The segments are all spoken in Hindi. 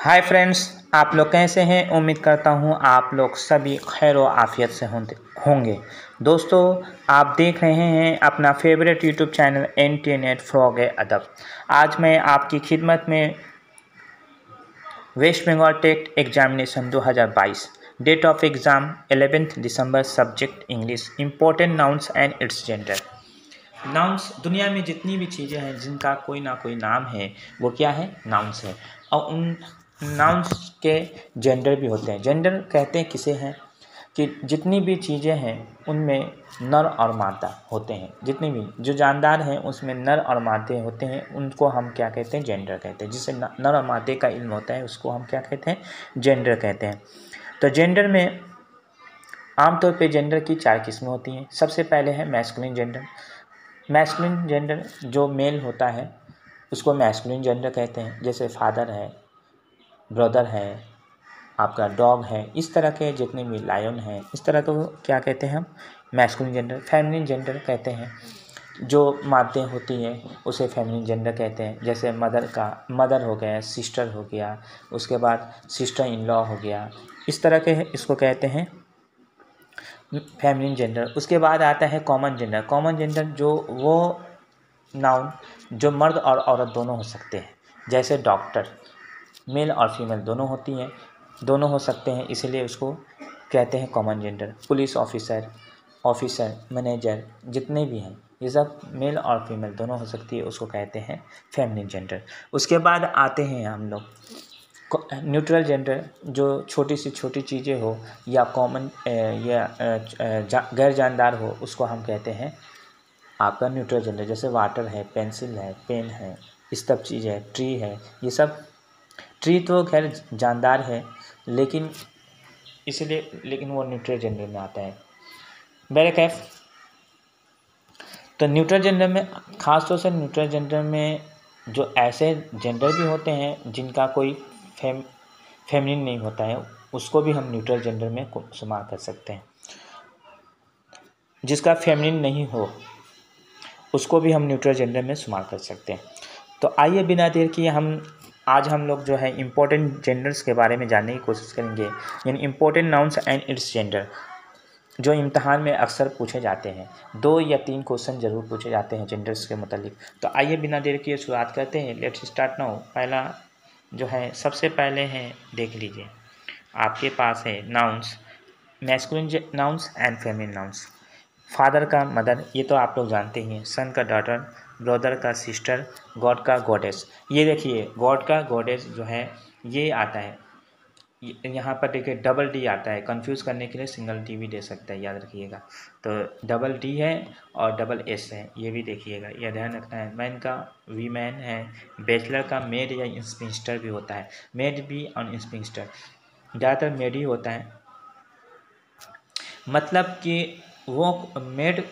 हाय फ्रेंड्स, आप लोग कैसे हैं। उम्मीद करता हूं आप लोग सभी खैर व आफियत से होंगे। दोस्तों, आप देख रहे हैं अपना favourite YouTube channel NT net frog अदब। आज मैं आपकी खिदमत में West Bengal TET examination 2022, date of exam 11 दिसंबर, subject English, important nouns and its gender. Nouns, दुनिया में जितनी भी चीज़ें हैं जिनका कोई ना कोई नाम है वो क्या है, नाउन्स है। और उन नाउन्स के जेंडर भी होते हैं। जेंडर कहते हैं किसे हैं कि जितनी भी चीज़ें हैं उनमें नर और मादा होते हैं। जितनी भी जो जानदार हैं उसमें नर और मादे होते हैं, उनको हम क्या कहते हैं, जेंडर कहते हैं। जिससे नर और मादे का इल्म होता है उसको हम क्या कहते हैं, जेंडर कहते हैं। तो जेंडर में आमतौर पे जेंडर की 4 किस्में होती हैं। सबसे पहले है मैस्कुलिन जेंडर। मैस्कुलिन जेंडर जो मेल होता है उसको मैस्कुलिन जेंडर कहते हैं। जैसे फादर है, ब्रदर है, आपका डॉग है, इस तरह के जितने भी लायन हैं, इस तरह को क्या कहते हैं हम, मैस्कुलिन जेंडर। फेमिनिन जेंडर कहते हैं जो मातें होती हैं उसे फेमिनिन जेंडर कहते हैं। जैसे मदर हो गया, सिस्टर हो गया, उसके बाद सिस्टर इन लॉ हो गया, इस तरह के इसको कहते हैं फेमिनिन जेंडर। उसके बाद आता है कॉमन जेंडर। कॉमन जेंडर जो वो नाउन जो मर्द और औरत दोनों हो सकते हैं। जैसे डॉक्टर, मेल और फीमेल दोनों होती हैं, दोनों हो सकते हैं, इसलिए उसको कहते हैं common gender. Police officer, manager, जितने भी हैं ये सब मेल और फीमेल दोनों हो सकती है, उसको कहते हैं फेमिनिन जेंडर। उसके बाद आते हैं हम लोग न्यूट्रल जेंडर। जो छोटी से छोटी चीज़ें हो या कॉमन या गैर जानदार हो उसको हम कहते हैं आपका न्यूट्रल जेंडर। जैसे वाटर है, पेंसिल है, पेन है, इस सब चीज़ है, ट्री है, ये सब। ट्री तो खैर जानदार है लेकिन वो न्यूट्रल जेंडर में आता है। बैरकैफ। तो न्यूट्रल जेंडर में ख़ासतौर से न्यूट्रल जेंडर में जो ऐसे जेंडर भी होते हैं जिनका कोई फेमिनिन नहीं होता है उसको भी हम न्यूट्रल जेंडर में शुमार कर सकते हैं। जिसका फेमिनिन नहीं हो उसको भी हम न्यूट्रल जेंडर में शुमार कर सकते हैं। तो आइए बिना देर किए आज हम लोग जो है इम्पोर्टेंट जेंडर्स के बारे में जानने की कोशिश करेंगे, यानी important nouns and its gender, जो इम्तहान में अक्सर पूछे जाते हैं। 2 या 3 क्वेश्चन ज़रूर पूछे जाते हैं जेंडर्स के मुतालिक। तो आइए बिना देर किए शुरुआत करते हैं। Let's start now. पहला जो है सबसे पहले है, देख लीजिए आपके पास है nouns, masculine nouns and feminine nouns. Father का मदर, ये तो आप लोग जानते ही हैं। सन का डॉटर, ब्रदर का सिस्टर, गॉड का गॉडेस। ये देखिए गॉड का गॉडेस जो है ये आता है, यहाँ पर देखिए डबल डी आता है। कंफ्यूज करने के लिए सिंगल डी भी दे सकता है, याद रखिएगा। तो डबल डी है और डबल एस है, ये भी देखिएगा, यह ध्यान रखना है। मैन का वी मैन है। बैचलर का मेड या इंस्पिंस्टर भी होता है। मेड भी और इंस्पिंस्टर, ज़्यादातर मेड ही होता है। मतलब कि वो मेड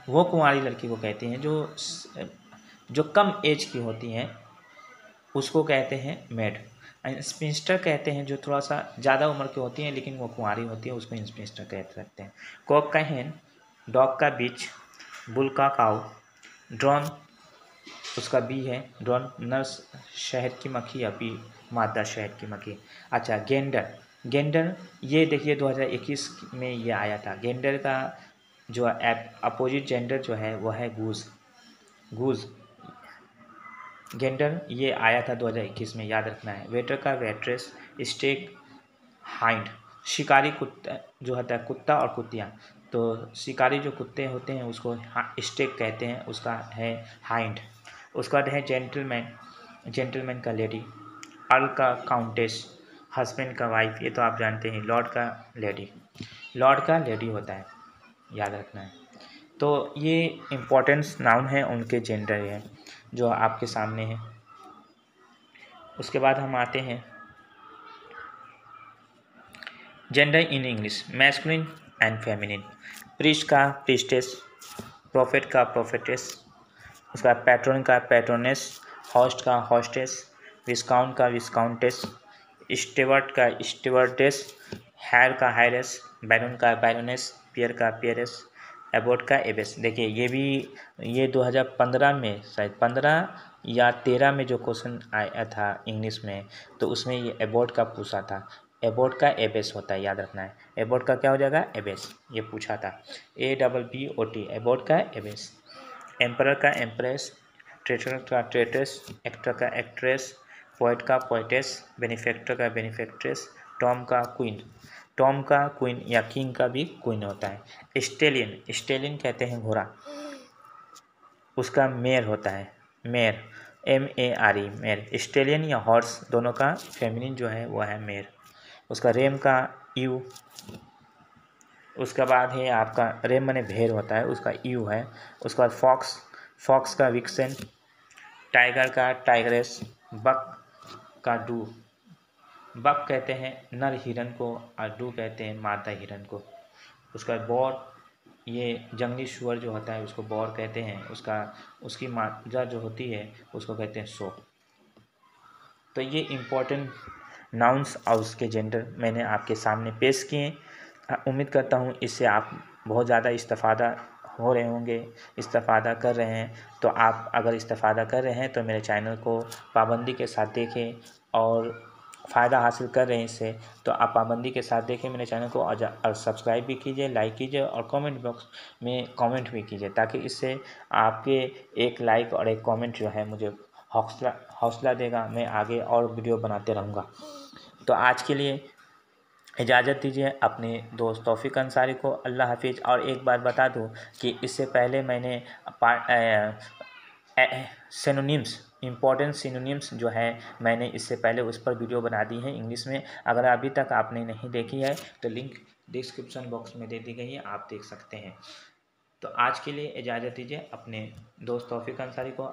वो कुंवारी लड़की को कहते हैं जो कम एज की होती हैं, उसको कहते हैं मेड। इंस्पिंस्टर कहते हैं जो थोड़ा सा ज़्यादा उम्र की होती हैं लेकिन वो कुंवारी होती है, उसको इंस्पिंस्टर कहते सकते हैं। कॉक का hen, डॉग का बिच, बुल का काउ, ड्रोन उसका बी है। ड्रोन नर्स शहद की मक्खी या बी मादा शहद की मक्खी। अच्छा, गेंडर ये देखिए 2021 में ये आया था। गेंडर का जो अपोजिट जेंडर जो है वो है गूज। गेंडर ये आया था 2021 में, याद रखना है। वेटर का वेट्रेस, स्टेक हाइंड। शिकारी कुत्ता जो होता है, कुत्ता और कुतिया, तो शिकारी जो कुत्ते होते हैं उसको स्टेक कहते हैं, उसका है हाइंड। उसका बाद है जेंटलमैन का लेडी, अर्ल का काउंटेस, हस्बैंड का वाइफ, ये तो आप जानते हैं। लॉर्ड का लेडी होता है, याद रखना है। तो ये इम्पोर्टेंस नाउन है, उनके जेंडर हैं जो आपके सामने है। उसके बाद हम आते हैं gender in English, masculine and feminine. Priest का प्रीस्टेस, प्रोफेट का प्रोफेटेस, उसका पैट्रन का पैट्रोनेस, होस्ट का होस्टेस, विस्काउंट का विस्काउंटेस, स्टेवर्ट का स्टेवर्टेस, हायर का हायरेस, बैरोन का बैरोनेस, पियर का पियरेस, एबॉट का एबेस। देखिए ये 2015 में शायद 15 या 13 में जो क्वेश्चन आया था इंग्लिश में, तो उसमें ये एबॉट का पूछा था। एबॉट का एबेस होता है, याद रखना है। एबॉट का क्या हो जाएगा? एबेस, ये पूछा था। ABBOT, एबॉट का एबेस। एम्परर का एम्प्रेस, ट्रेटर का ट्रेट्रेस, एक्टर का एक्ट्रेस, पोइट का पोइटेस, बेनिफैक्टर का बेनिफैक्ट्रेस, टॉम का क्वीन। टॉम का क्वीन या किंग का भी क्वीन होता है। स्टेलियन, स्टेलियन कहते हैं घोड़ा, उसका मेयर होता है, मेयर, MERE, मेयर। स्टेलियन या हॉर्स दोनों का फेमिनिन जो है वो है मेयर। उसका रेम का यू। उसके बाद है आपका रेम माने भेड़ होता है, उसका यू है। उसके बाद फॉक्स, फॉक्स का विक्सन। टाइगर का टाइग्रेस। बक का डू। बक कहते हैं नर हिरन को और डू कहते हैं मादा हिरन को। उसका बॉर, ये जंगली सुअर जो होता है उसको बॉर कहते हैं। उसकी मादा जो होती है उसको कहते हैं सो। तो ये इम्पोर्टेंट नाउन्स और उसके जेंडर मैंने आपके सामने पेश किए। उम्मीद करता हूँ इससे आप बहुत ज़्यादा इस्तेफ़ादा हो रहे होंगे, इस्तेफ़ादा कर रहे हैं। तो आप अगर इस्तेफ़ादा कर रहे हैं तो मेरे चैनल को पाबंदी के साथ देखें, और फ़ायदा हासिल कर रहे हैं इससे, तो आप पाबंदी के साथ देखें मेरे चैनल को, और सब्सक्राइब भी कीजिए, लाइक कीजिए, और कमेंट बॉक्स में कमेंट भी कीजिए, ताकि इससे आपके एक लाइक और एक कमेंट जो है मुझे हौसला देगा, मैं आगे और वीडियो बनाते रहूँगा। तो आज के लिए इजाज़त दीजिए अपने दोस्त तौफीक अंसारी को। अल्लाह हाफिज़। और एक बात बता दूं कि इससे पहले मैंने सिनोनिम्स, इम्पॉर्टेंट सिनोनिम्स जो है मैंने इससे पहले उस पर वीडियो बना दी है इंग्लिश में। अगर अभी तक आपने नहीं देखी है तो लिंक डिस्क्रिप्शन बॉक्स में दे दी गई है, आप देख सकते हैं। तो आज के लिए इजाज़त दीजिए अपने दोस्त तौफीक अंसारी को।